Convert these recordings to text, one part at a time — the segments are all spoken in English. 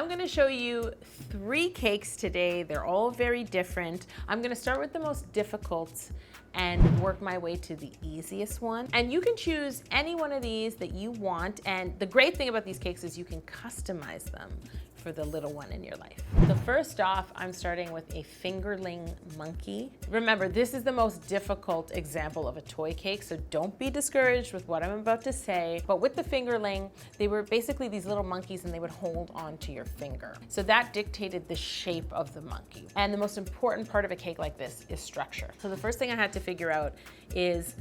I'm gonna show you 3 cakes today. They're all very different. I'm gonna start with the most difficult and work my way to the easiest one. And you can choose any one of these that you want. And the great thing about these cakes is you can customize them for the little one in your life. So first off, I'm starting with a Fingerling monkey. Remember, this is the most difficult example of a toy cake, so don't be discouraged with what I'm about to say. But with the Fingerling, they were basically these little monkeys and they would hold onto your finger. So that dictated the shape of the monkey. And the most important part of a cake like this is structure. So the first thing I had to figure out is,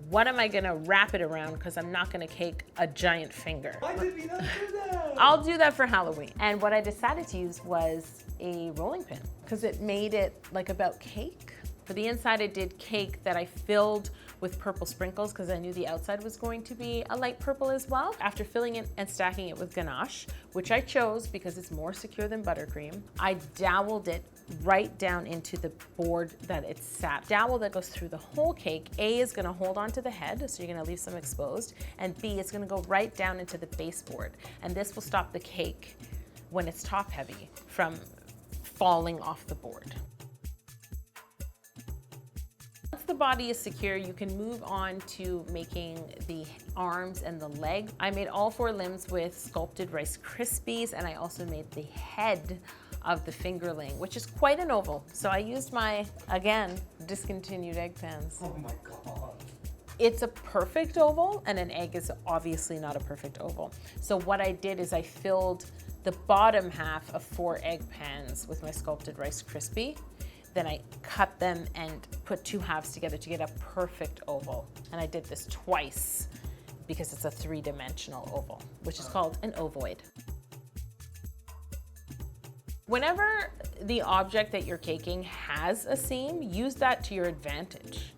what am I gonna wrap it around? Because I'm not gonna cake a giant finger. Why did we not do that? I'll do that for Halloween. And what I decided to use was a rolling pin because it made it like about cake. For the inside, I did cake that I filled with purple sprinkles because I knew the outside was going to be a light purple as well. After filling it and stacking it with ganache, which I chose because it's more secure than buttercream, I doweled it right down into the board that it sat. Dowel that goes through the whole cake. A is gonna hold onto the head, so you're gonna leave some exposed, and B, it's gonna go right down into the baseboard. And this will stop the cake, when it's top heavy, from falling off the board. Once the body is secure, you can move on to making the arms and the leg. I made all 4 limbs with sculpted Rice Krispies, and I also made the head of the Fingerling, which is quite an oval. So I used my, again, discontinued egg pans. Oh my God. It's a perfect oval, and an egg is obviously not a perfect oval. So what I did is I filled the bottom half of 4 egg pans with my sculpted Rice Krispie. Then I cut them and put 2 halves together to get a perfect oval. And I did this twice because it's a 3-dimensional oval, which is called an ovoid. Whenever the object that you're caking has a seam, use that to your advantage,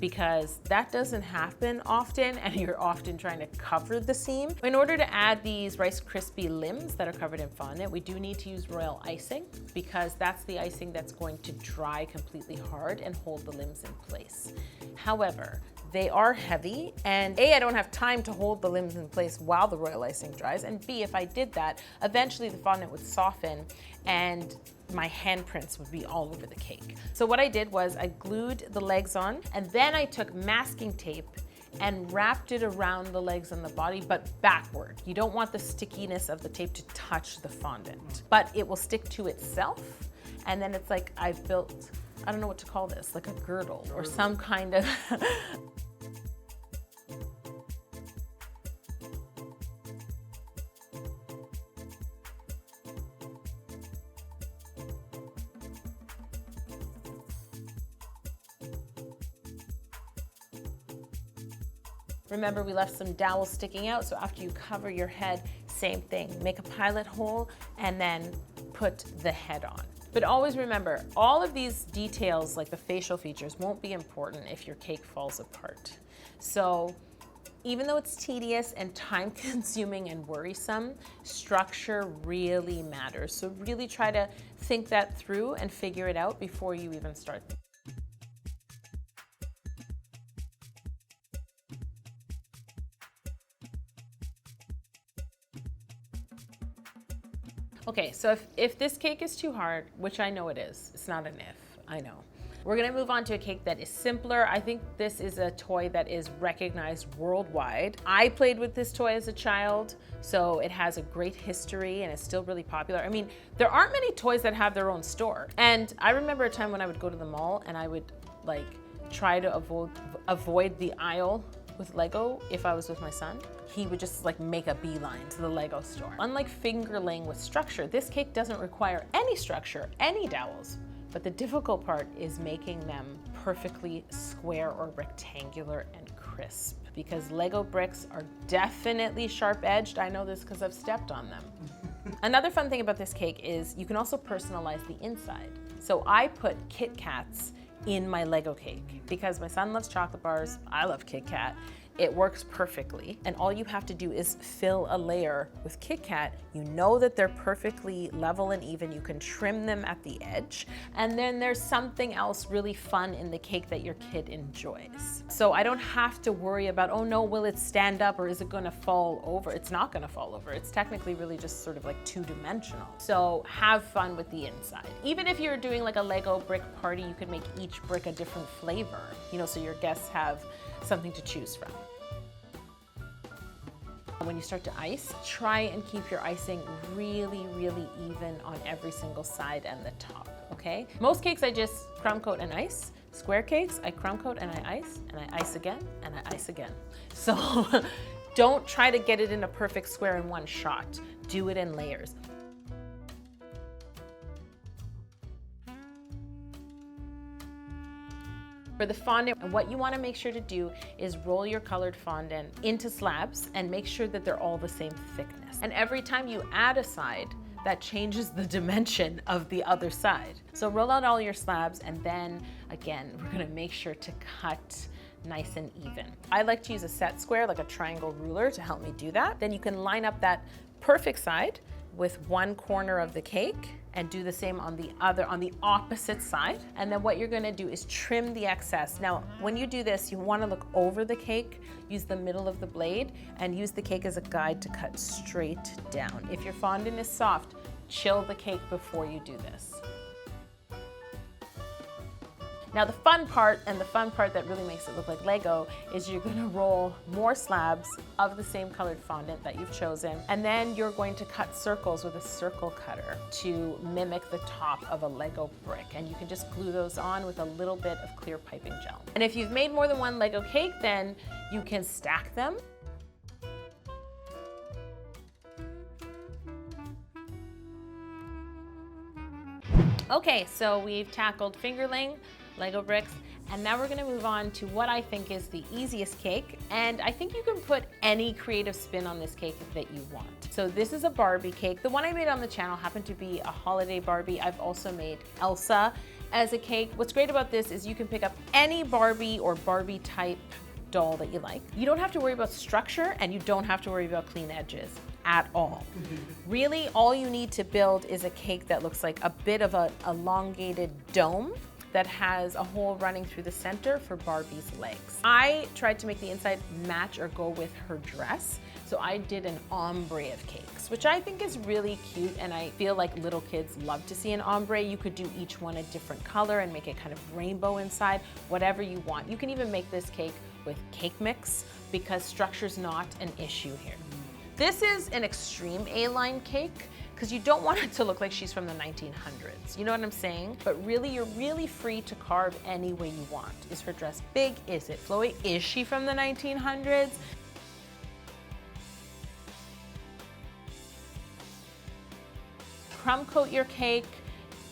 because that doesn't happen often and you're often trying to cover the seam. In order to add these Rice Krispie limbs that are covered in fondant, we do need to use royal icing, because that's the icing that's going to dry completely hard and hold the limbs in place. However, they are heavy, and A, I don't have time to hold the limbs in place while the royal icing dries, and B, if I did that, eventually the fondant would soften and my handprints would be all over the cake. So what I did was I glued the legs on, and then I took masking tape and wrapped it around the legs and the body, but backward. You don't want the stickiness of the tape to touch the fondant, but it will stick to itself. And then it's like I've built, I don't know what to call this, like a girdle or some kind of Remember, we left some dowels sticking out, so after you cover your head, same thing. Make a pilot hole and then put the head on. But always remember, all of these details, like the facial features, won't be important if your cake falls apart. So even though it's tedious and time-consuming and worrisome, structure really matters. So really try to think that through and figure it out before you even start. Okay, so if this cake is too hard, which I know it is, it's not an if, I know. We're gonna move on to a cake that is simpler. I think this is a toy that is recognized worldwide. I played with this toy as a child, so it has a great history and it's still really popular. I mean, there aren't many toys that have their own store. And I remember a time when I would go to the mall and I would like try to avoid the aisle with Lego if I was with my son. He would just like make a beeline to the Lego store. Unlike Fingerling with structure, this cake doesn't require any structure, any dowels. But the difficult part is making them perfectly square or rectangular and crisp, because Lego bricks are definitely sharp-edged. I know this because I've stepped on them. Another fun thing about this cake is you can also personalize the inside. So I put Kit Kats in my Lego cake because my son loves chocolate bars, I love Kit Kat. It works perfectly, and all you have to do is fill a layer with Kit Kat. You know that they're perfectly level and even. You can trim them at the edge, and then there's something else really fun in the cake that your kid enjoys. So I don't have to worry about, oh no, will it stand up or is it gonna fall over? It's not gonna fall over. It's technically really just sort of like two-dimensional. So have fun with the inside. Even if you're doing like a Lego brick party, you could make each brick a different flavor, you know, so your guests have something to choose from. When you start to ice, try and keep your icing really, really even on every single side and the top, okay? Most cakes I just crumb coat and ice. Square cakes, I crumb coat and I ice again, and I ice again. So don't try to get it in a perfect square in one shot. Do it in layers. For the fondant, what you want to make sure to do is roll your colored fondant into slabs and make sure that they're all the same thickness. And every time you add a side, that changes the dimension of the other side. So roll out all your slabs, and then again, we're gonna make sure to cut nice and even. I like to use a set square, like a triangle ruler, to help me do that. Then you can line up that perfect side with one corner of the cake and do the same on the other, on the opposite side. And then what you're gonna do is trim the excess. Now, when you do this, you wanna look over the cake, use the middle of the blade, and use the cake as a guide to cut straight down. If your fondant is soft, chill the cake before you do this. Now the fun part, and the fun part that really makes it look like Lego, is you're gonna roll more slabs of the same colored fondant that you've chosen, and then you're going to cut circles with a circle cutter to mimic the top of a Lego brick. And you can just glue those on with a little bit of clear piping gel. And if you've made more than one Lego cake, then you can stack them. Okay, so we've tackled fingerling, Lego bricks, and now we're gonna move on to what I think is the easiest cake, and I think you can put any creative spin on this cake that you want. So this is a Barbie cake. The one I made on the channel happened to be a holiday Barbie. I've also made Elsa as a cake. What's great about this is you can pick up any Barbie or Barbie type doll that you like. You don't have to worry about structure, and you don't have to worry about clean edges at all. Really, all you need to build is a cake that looks like a bit of an elongated dome that has a hole running through the center for Barbie's legs. I tried to make the inside match or go with her dress, so I did an ombre of cakes, which I think is really cute, and I feel like little kids love to see an ombre. You could do each one a different color and make it kind of rainbow inside, whatever you want. You can even make this cake with cake mix because structure's not an issue here. This is an extreme A-line cake because you don't want it to look like she's from the 1900s. You know what I'm saying? But really, you're really free to carve any way you want. Is her dress big? Is it flowy? Is she from the 1900s? Crumb coat your cake.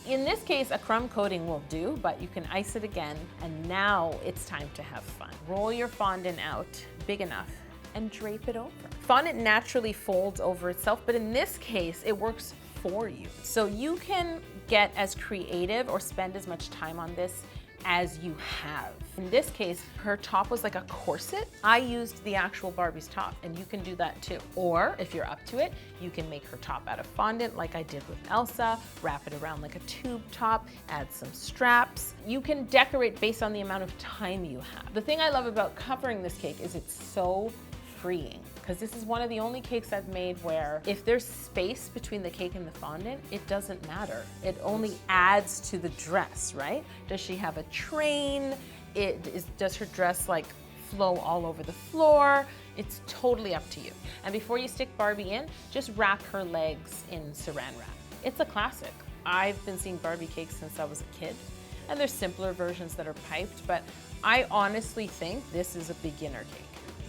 In this case, a crumb coating will do, but you can ice it again, and now it's time to have fun. Roll your fondant out big enough and drape it over. Fondant naturally folds over itself, but in this case, it works for you. So you can get as creative or spend as much time on this as you have. In this case, her top was like a corset. I used the actual Barbie's top, and you can do that too. Or if you're up to it, you can make her top out of fondant like I did with Elsa, wrap it around like a tube top, add some straps. You can decorate based on the amount of time you have. The thing I love about covering this cake is it's so freeing, because this is one of the only cakes I've made where if there's space between the cake and the fondant, it doesn't matter. It only adds to the dress, right? Does she have a train? Does her dress like flow all over the floor? It's totally up to you. And before you stick Barbie in, just wrap her legs in saran wrap. It's a classic. I've been seeing Barbie cakes since I was a kid, and there's simpler versions that are piped, but I honestly think this is a beginner cake.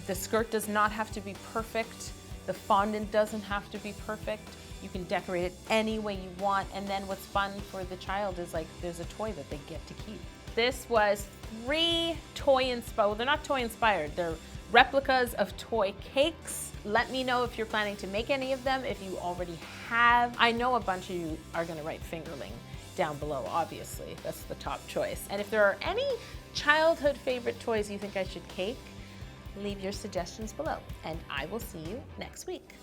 The skirt does not have to be perfect. The fondant doesn't have to be perfect. You can decorate it any way you want. And then what's fun for the child is like there's a toy that they get to keep. This was 3 toy-inspired, well, they're not toy-inspired, they're replicas of toy cakes. Let me know if you're planning to make any of them, if you already have. I know a bunch of you are gonna write fingerling down below, obviously. That's the top choice. And if there are any childhood favorite toys you think I should cake, Leave your suggestions below, and I will see you next week.